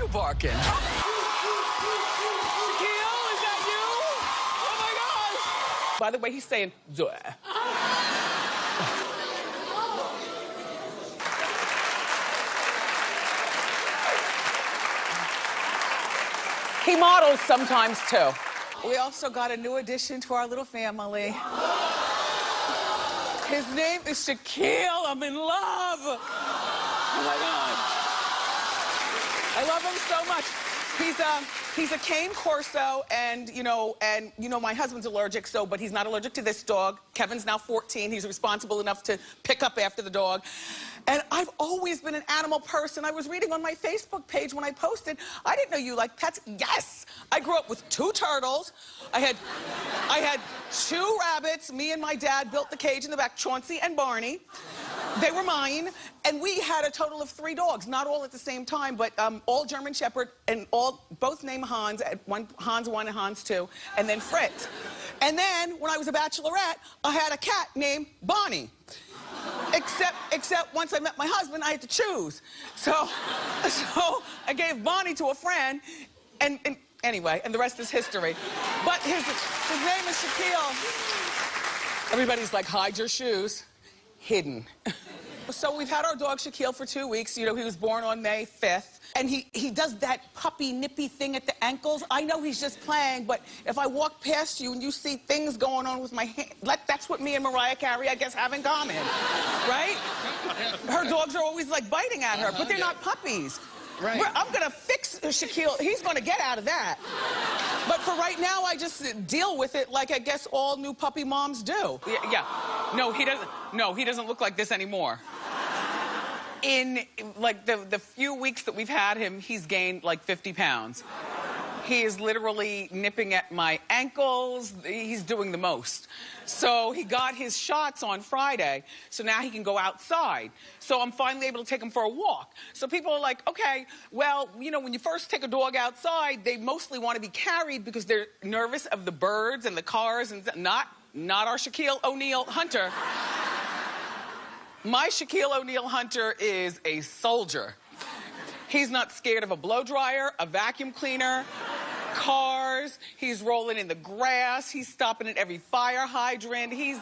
you barking? Shaquille, is that you? Oh my gosh! By the way, he's saying, duh. He models sometimes too. We also got a new addition to our little family. His name is Shaquille. I'm in love. Oh my God. I love him so much. He's a cane corso, and my husband's allergic, but he's not allergic to this dog. Kevin's now 14. He's responsible enough to pick up after the dog. And I've always been an animal person. I was reading on my Facebook page when I posted, I didn't know you like pets. Yes! I grew up with 2 turtles. I had 2 rabbits. Me and my dad built the cage in the back, Chauncey and Barney. They were mine. And we had a total of 3 dogs, not all at the same time, but all German Shepherd, and both named Hans, Hans 1 and Hans 2, and then Fritz. And then, when I was a bachelorette, I had a cat named Bonnie. Except once I met my husband, I had to choose. So I gave Bonnie to a friend, and anyway, and the rest is history. But his name is Shaquille. Everybody's like, hide your shoes. Hidden. So we've had our dog Shaquille for 2 weeks. You know, he was born on May 5th. And he does that puppy nippy thing at the ankles. I know he's just playing, but if I walk past you and you see things going on with my hand, that's what me and Mariah Carey, I guess, have in common, right? Her dogs are always like biting at her, but they're not puppies. Right. I'm gonna fix Shaquille. He's gonna get out of that. But for right now, I just deal with it like I guess all new puppy moms do. Yeah. No, he doesn't. No, he doesn't look like this anymore. In like the few weeks that we've had him, he's gained like 50 pounds. He is literally nipping at my ankles. He's doing the most. So he got his shots on Friday, so now he can go outside. So I'm finally able to take him for a walk. So people are like, okay, well, you know, when you first take a dog outside, they mostly want to be carried because they're nervous of the birds and the cars and not our Shaquille O'Neal Hunter. My Shaquille O'Neal Hunter is a soldier. He's not scared of a blow dryer, a vacuum cleaner, cars. He's rolling in the grass. He's stopping at every fire hydrant. And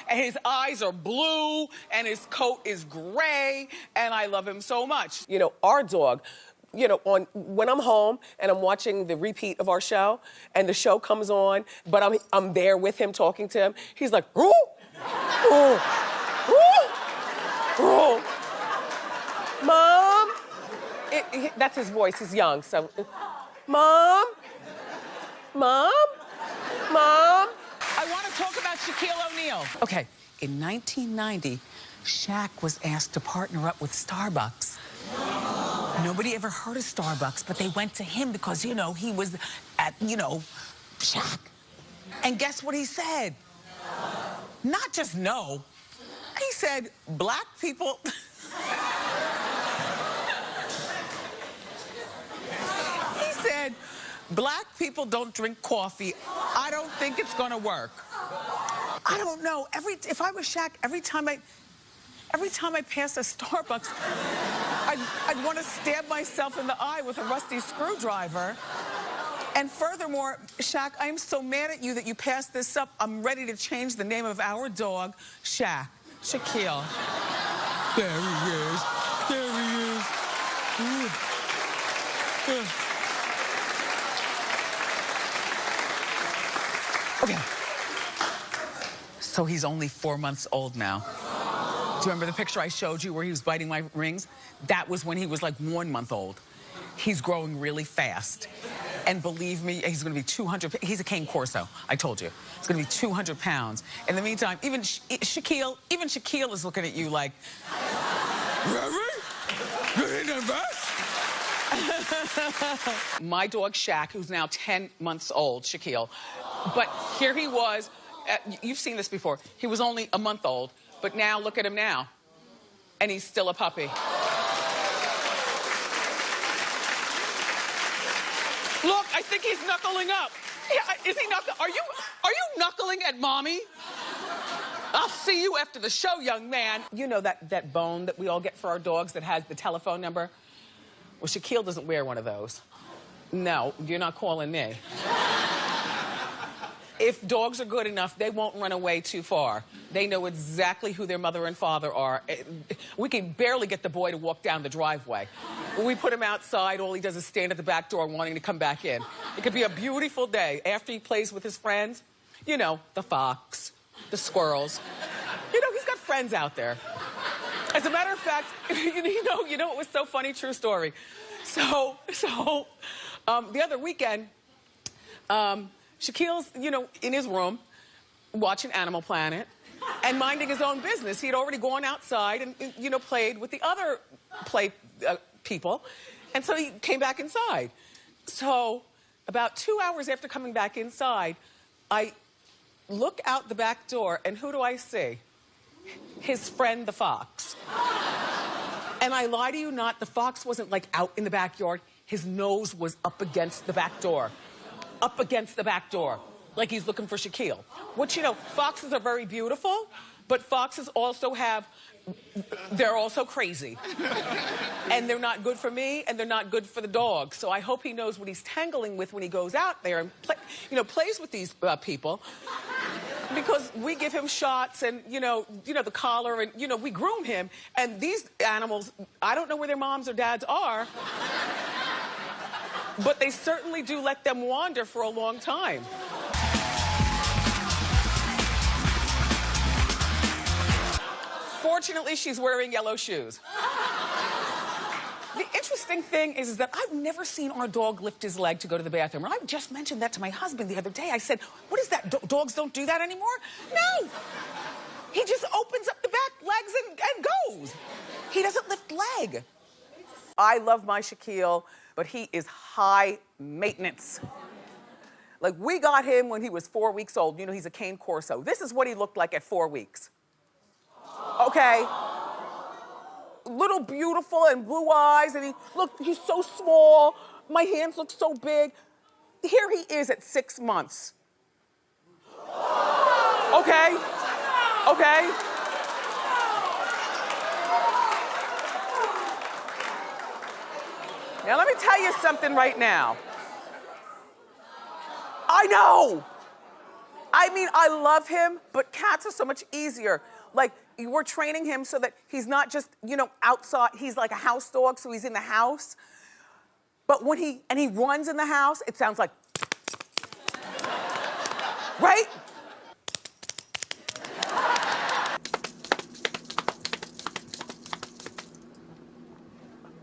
his eyes are blue, and his coat is gray, and I love him so much. You know, our dog, you know, when I'm home and I'm watching the repeat of our show, and the show comes on, but I'm there with him talking to him, he's like, ooh, ooh, ooh, ooh. Mom. That's his voice. He's young, so. Mom? Mom? Mom? I want to talk about Shaquille O'Neal. Okay, in 1990, Shaq was asked to partner up with Starbucks. Nobody ever heard of Starbucks, but they went to him because, you know, he was at, Shaq. And guess what he said? Not just no. He said, black people... Black people don't drink coffee. I don't think it's gonna work. I don't know. If I was Shaq, every time I pass a Starbucks, I'd want to stab myself in the eye with a rusty screwdriver. And furthermore, Shaq, I am so mad at you that you passed this up. I'm ready to change the name of our dog, Shaq. Shaquille. There he is. There he is. Okay. So he's only 4 months old now. Do you remember the picture I showed you where he was biting my rings? That was when he was like 1 month old. He's growing really fast. And believe me, he's gonna be 200, he's a cane corso, I told you. He's gonna be 200 pounds. In the meantime, even Shaquille is looking at you like, Larry, you're in the vest? My dog Shaq, who's now 10 months old, Shaquille, but here he was, you've seen this before, he was only a month old, but now look at him now, and he's still a puppy. Look, I think he's knuckling up. Yeah, is he knuckling? Are you knuckling at mommy? I'll see you after the show, young man. You know that bone that we all get for our dogs that has the telephone number? Well, Shaquille doesn't wear one of those. No, you're not calling me. If dogs are good enough, they won't run away too far. They know exactly who their mother and father are. We can barely get the boy to walk down the driveway. When we put him outside, all he does is stand at the back door wanting to come back in. It could be a beautiful day. After he plays with his friends, you know, the fox, the squirrels. You know, he's got friends out there. As a matter of fact, you know, it was so funny, true story. So the other weekend, Shaquille's, you know, in his room watching Animal Planet and minding his own business. He had already gone outside and, you know, played with the other people. And so he came back inside. So about 2 hours after coming back inside, I look out the back door and who do I see? His friend, the fox. And I lie to you not, the fox wasn't like out in the backyard. His nose was up against the back door. Up against the back door, like he's looking for Shaquille. Which, you know, foxes are very beautiful, but foxes also they're also crazy. And they're not good for me, and they're not good for the dog. So I hope he knows what he's tangling with when he goes out there and, plays with these people. Because we give him shots and, you know, the collar and, you know, we groom him. And these animals, I don't know where their moms or dads are. But they certainly do let them wander for a long time. Fortunately, she's wearing yellow shoes. The interesting thing is that I've never seen our dog lift his leg to go to the bathroom. I just mentioned that to my husband the other day. I said, what is that? Dogs don't do that anymore? No. He just opens up the back legs and goes. He doesn't lift leg. I love my Shaquille, but he is high maintenance. Like, we got him when he was 4 weeks old. You know, he's a cane corso. This is what he looked like at 4 weeks. Okay? Little beautiful and blue eyes, and he's so small. My hands look so big. Here he is at 6 months. Okay? Okay? Now, let me tell you something right now. I know. I mean, I love him, but cats are so much easier. Like, we're training him so that he's not just, you know, outside. He's like a house dog, so he's in the house. But when he runs in the house, it sounds like, right?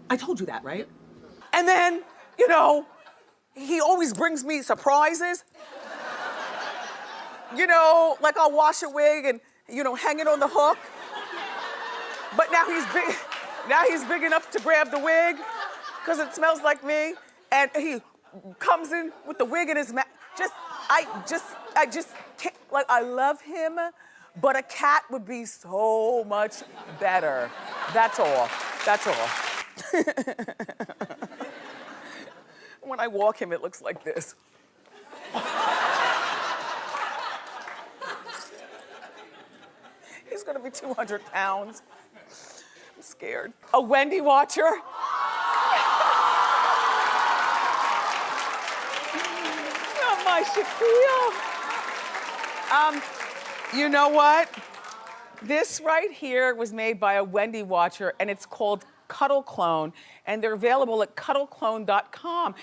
I told you that, right? And then, you know, he always brings me surprises. You know, like I'll wash a wig and, you know, hang it on the hook. But now he's big enough to grab the wig because it smells like me. And he comes in with the wig in his mouth. I just can't, like, I love him, but a cat would be so much better. That's all. That's all. When I walk him, it looks like this. He's gonna be 200 pounds. I'm scared. A Wendy watcher? Oh, my Shaquille. You know what? This right here was made by a Wendy watcher, and it's called Cuddle Clone, and they're available at cuddleclone.com.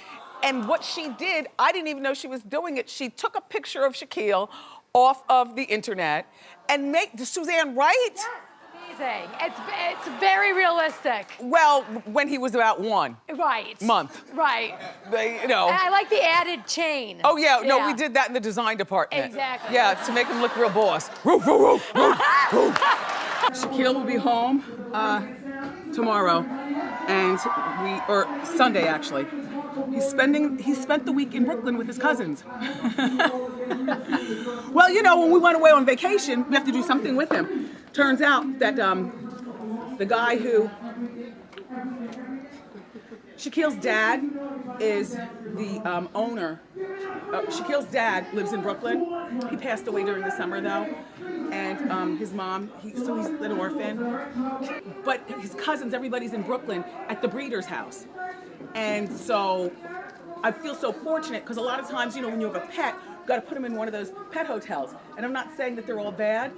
And what she did, I didn't even know she was doing it. She took a picture of Shaquille off of the internet and Suzanne, right? Yes, amazing. It's very realistic. Well, when he was about 1 Right. month. Right. You know. And I like the added chain. Oh yeah, no, we did that in the design department. Exactly. Yeah, to make him look real boss. Roof, roof, roof, roof, roof. Shaquille will be home tomorrow, and or Sunday actually. He spent the week in Brooklyn with his cousins. Well, you know, when we went away on vacation, we have to do something with him. Turns out that the guy who Shaquille's dad is the owner. Shaquille's dad lives in Brooklyn. He passed away during the summer though. And his mom, so he's an orphan. But his cousins, everybody's in Brooklyn at the breeder's house. And so I feel so fortunate because a lot of times, you know, when you have a pet, you got to put him in one of those pet hotels. And I'm not saying that they're all bad,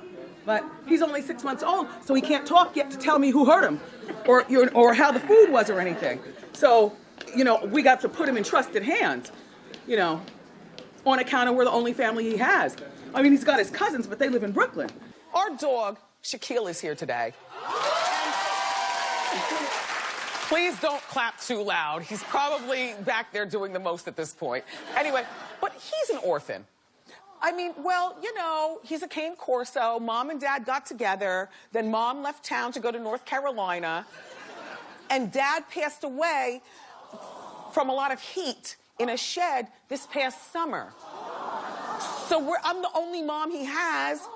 but he's only 6 months old, so he can't talk yet to tell me who hurt him or how the food was or anything. So, you know, we got to put him in trusted hands, you know, on account of we're the only family he has. I mean, he's got his cousins, but they live in Brooklyn. Our dog, Shaquille, is here today. Please don't clap too loud. He's probably back there doing the most at this point. Anyway, but he's an orphan. I mean, well, you know, he's a cane corso. Mom and Dad got together. Then Mom left town to go to North Carolina. And Dad passed away from a lot of heat in a shed this past summer. So I'm the only mom he has,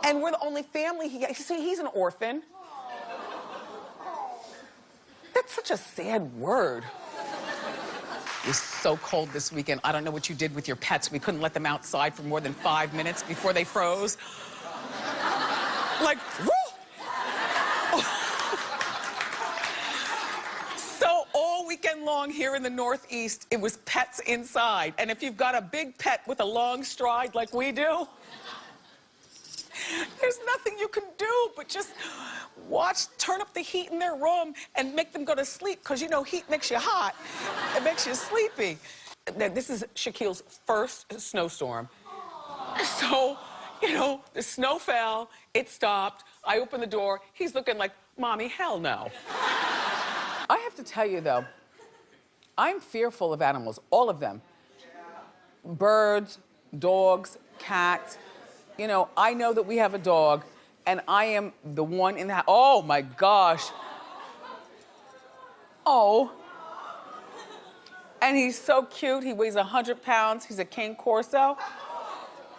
and we're the only family he has. See, he's an orphan. That's such a sad word. It was so cold this weekend. I don't know what you did with your pets. We couldn't let them outside for more than 5 minutes before they froze. Like, woo! So all weekend long here in the Northeast, it was pets inside. And if you've got a big pet with a long stride like we do, there's nothing you can do but just turn up the heat in their room and make them go to sleep, because you know heat makes you hot. It makes you sleepy. This is Shaquille's first snowstorm. So, you know, the snow fell, it stopped, I opened the door, he's looking like, Mommy, hell no. I have to tell you though, I'm fearful of animals, all of them. Birds, dogs, cats. You know, I know that we have a dog, and I am the one in the house. Oh my gosh. Oh. And he's so cute. He weighs 100 pounds. He's a cane corso.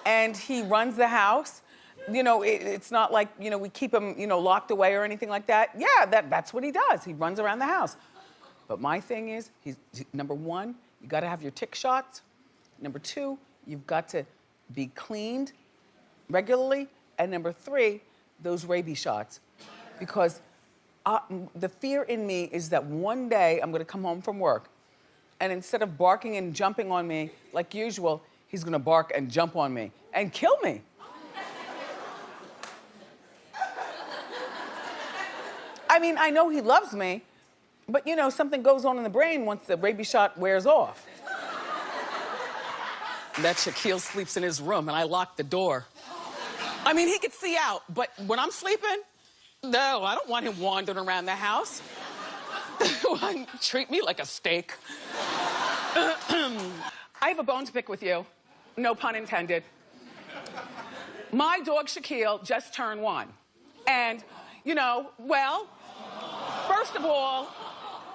And he runs the house. You know, it's not like, you know, we keep him, you know, locked away or anything like that. Yeah, that's what he does. He runs around the house. But my thing is, number one, you gotta have your tick shots. Number two, you've got to be cleaned regularly, and number three, those rabies shots. Because the fear in me is that one day I'm gonna come home from work, and instead of barking and jumping on me like usual, he's gonna bark and jump on me and kill me. I mean, I know he loves me, but you know, something goes on in the brain once the rabies shot wears off. That Shaquille sleeps in his room and I lock the door. I mean, he could see out, but when I'm sleeping, no, I don't want him wandering around the house. Treat me like a steak. I have a bone to pick with you. No pun intended. My dog Shaquille just turned 1. And, you know, well, first of all,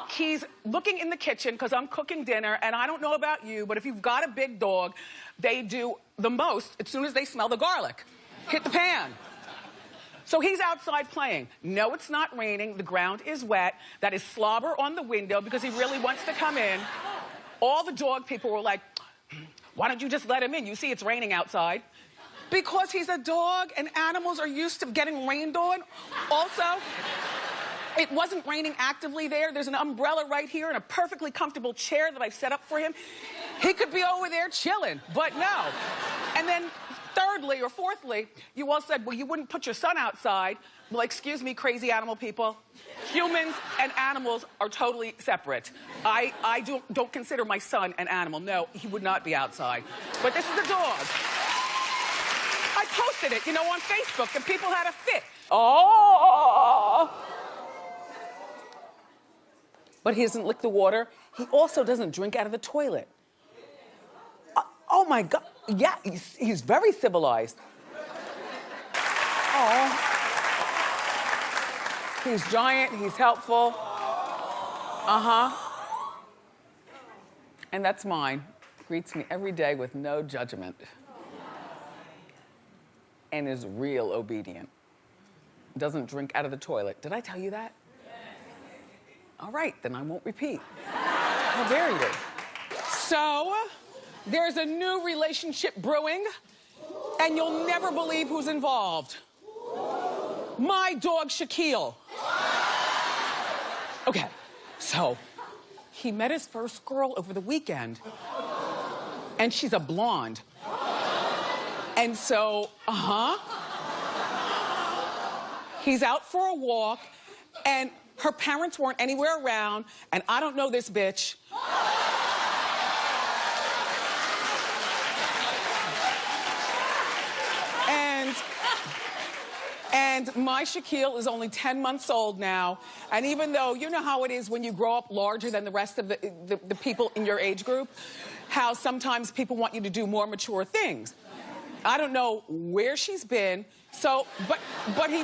he's looking in the kitchen because I'm cooking dinner, and I don't know about you, but if you've got a big dog, they do the most as soon as they smell the garlic. Hit the pan. So he's outside playing. No, it's not raining. The ground is wet. That is slobber on the window because he really wants to come in. All the dog people were like, why don't you just let him in? You see it's raining outside. Because he's a dog and animals are used to getting rained on. Also, it wasn't raining actively there. There's an umbrella right here and a perfectly comfortable chair that I've set up for him. He could be over there chilling, but no. And then thirdly or fourthly, you all said, well, you wouldn't put your son outside. Well, excuse me, crazy animal people. Humans and animals are totally separate. I don't consider my son an animal. No, he would not be outside. But this is a dog. I posted it, you know, on Facebook, and people had a fit. Oh! But he doesn't lick the water. He also doesn't drink out of the toilet. Oh my God, yeah, he's very civilized. Oh. He's giant, he's helpful. Uh-huh. And that's mine. Greets me every day with no judgment. And is real obedient. Doesn't drink out of the toilet. Did I tell you that? All right, then I won't repeat. How dare you? So, there's a new relationship brewing, and you'll never believe who's involved. My dog, Shaquille. Okay, so he met his first girl over the weekend. And she's a blonde. And so, he's out for a walk, and her parents weren't anywhere around, and I don't know this bitch. And my Shaquille is only 10 months old now, and even though, you know how it is when you grow up larger than the rest of the people in your age group, how sometimes people want you to do more mature things. I don't know where she's been, so, but he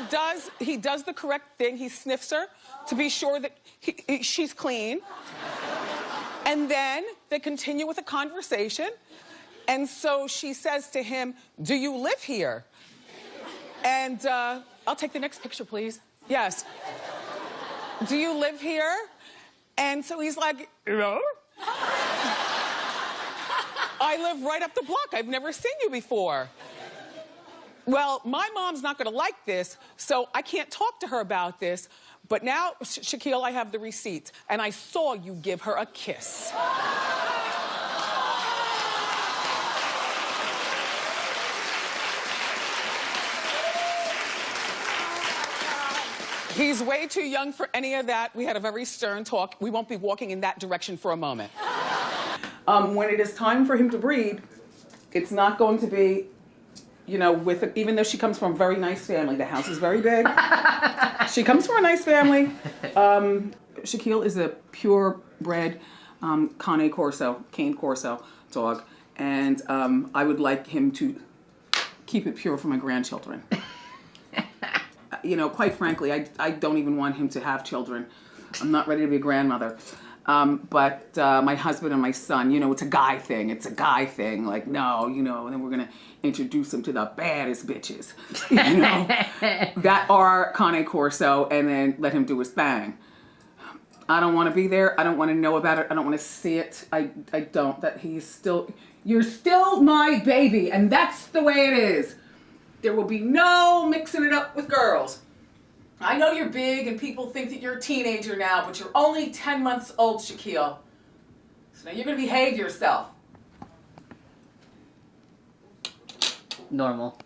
does the correct thing. He sniffs her to be sure that she's clean. And then they continue with a conversation, and so she says to him, "Do you live here?" And I'll take the next picture, please. Yes. "Do you live here?" And so he's like, "No." "I live right up the block. I've never seen you before." "Well, my mom's not gonna like this, so I can't talk to her about this. But now, Shaquille, I have the receipts, and I saw you give her a kiss." He's way too young for any of that. We had a very stern talk. We won't be walking in that direction for a moment. When it is time for him to breed, it's not going to be, you know, even though she comes from a very nice family. The house is very big. She comes from a nice family. Shaquille is a purebred cane Corso dog. And I would like him to keep it pure for my grandchildren. You know, quite frankly, I don't even want him to have children. I'm not ready to be a grandmother. But my husband and my son, you know, it's a guy thing. It's a guy thing. Like, no, you know, and then we're going to introduce him to the baddest bitches, you know, that are cane Corso, and then let him do his thing. I don't want to be there. I don't want to know about it. I don't want to see it. I don't. That you're still my baby, and that's the way it is. There will be no mixing it up with girls. I know you're big and people think that you're a teenager now, but you're only 10 months old, Shaquille. So now you're going to behave yourself. Normal.